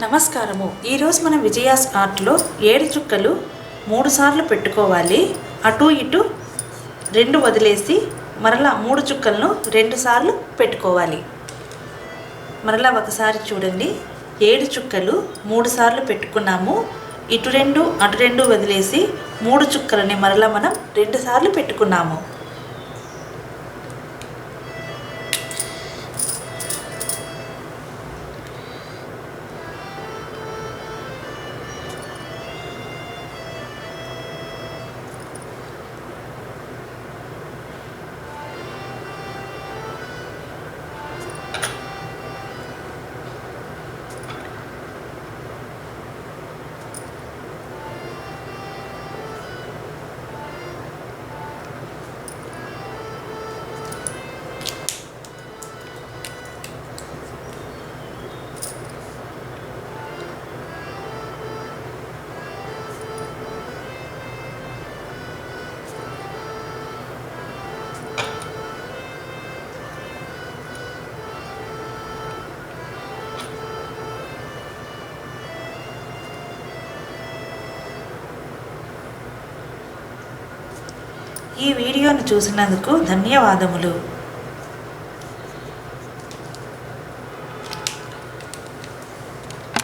నమస్కారము. ఈరోజు మనం విజయాస్ ఆర్ట్లో 7 చుక్కలు 3 సార్లు పెట్టుకోవాలి. అటు ఇటు 2 వదిలేసి మరలా 3 చుక్కలను 2 సార్లు పెట్టుకోవాలి. మరలా ఒకసారి చూడండి. 7 చుక్కలు 3 సార్లు పెట్టుకున్నాము. ఇటు 2 అటు 2 వదిలేసి 3 చుక్కలని మరలా మనం 2 సార్లు పెట్టుకున్నాము. ఈ వీడియోను చూసినందుకు ధన్యవాదములు.